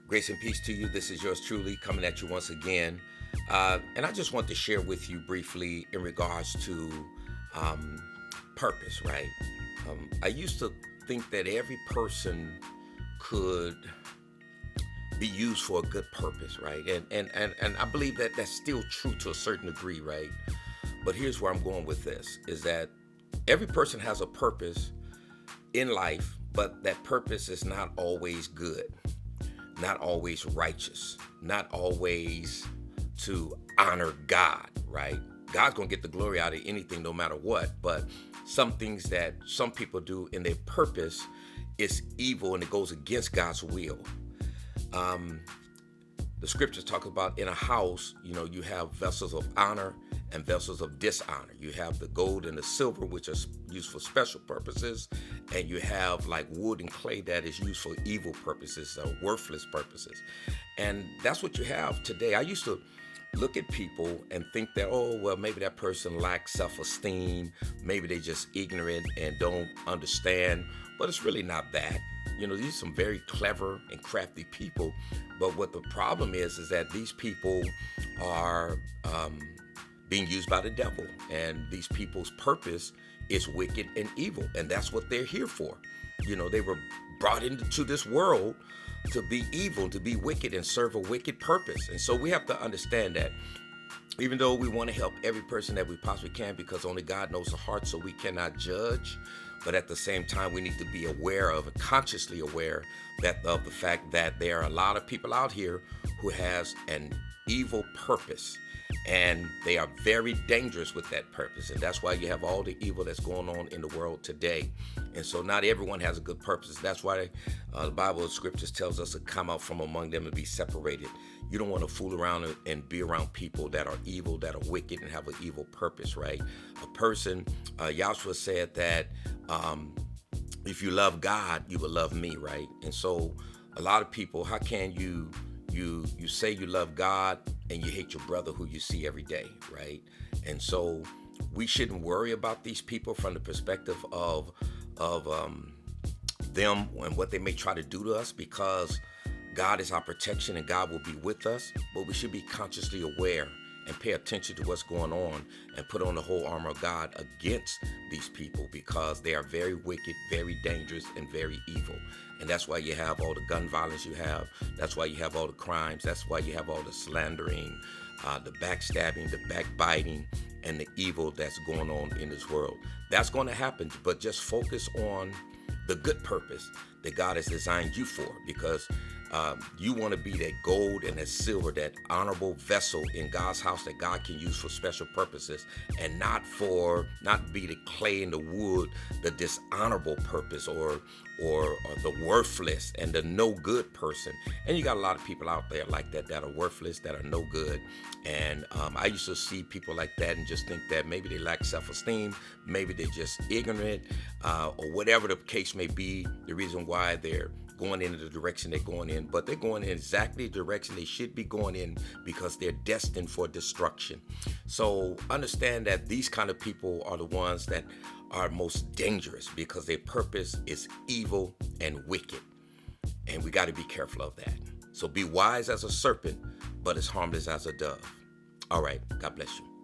Grace and peace to you. This is yours truly coming at you once again. And I just want to share with you briefly in regards to um, purpose, right? I used to think that every person could be used for a good purpose, right? And I believe that that's still true to a certain degree, right? But here's where I'm going with this is that every person has a purpose in life, but that purpose is not always good, not always righteous, not always to honor God, right? God's gonna get the glory out of anything no matter what, but some things that some people do in their purpose is evil and it goes against God's will. Um, the scriptures talk about in a house, you have vessels of honor and vessels of dishonor. You have the gold and the silver, which are used for special purposes, and you have like wood and clay that is used for evil purposes or worthless purposes. And that's what you have today. I used to look at people and think that, oh, well, maybe that person lacks self-esteem. Maybe they just ignorant and don't understand. But it's really not that. These are some very clever and crafty people. But what the problem is that these people are being used by the devil. And these people's purpose is wicked and evil. And that's what they're here for. They were brought into this world to be evil, to be wicked and serve a wicked purpose. And so we have to understand that even though we want to help every person that we possibly can because only God knows the heart, so we cannot judge. But at the same time, we need to be aware of, consciously aware that of the fact that there are a lot of people out here who has an evil purpose. And they are very dangerous with that purpose. And that's why you have all the evil that's going on in the world today. And so not everyone has a good purpose. That's why the Bible and scriptures tells us to come out from among them and be separated. You don't want to fool around and be around people that are evil, that are wicked, and have an evil purpose, right? A person, Yahshua said that if you love God, you will love me, right? And so a lot of people, how can you say you love God and you hate your brother who you see every day, right? And so we shouldn't worry about these people from the perspective of them and what they may try to do to us, because God is our protection and God will be with us. But we should be consciously aware and pay attention to what's going on and put on the whole armor of God against these people, because they are very wicked, very dangerous, and very evil. And that's why you have all the gun violence you have. That's why you have all the crimes. That's why you have all the slandering, the backstabbing, the backbiting, and the evil that's going on in this world. That's going to happen, but just focus on the good purpose that God has designed you for, because you want to be that gold and that silver, that honorable vessel in God's house that God can use for special purposes, and not be the clay and the wood, the dishonorable purpose or the worthless and the no good person. And you got a lot of people out there like that are worthless, that are no good. And I used to see people like that and just think that maybe they lack self-esteem, maybe they're just ignorant, or whatever the case may be, the reason why they're going in the direction they're going in. But they're going in exactly the direction they should be going in, because they're destined for destruction. So understand that these kind of people are the ones that are most dangerous, because their purpose is evil and wicked. And we got to be careful of that. So be wise as a serpent, but as harmless as a dove. All right. God bless you.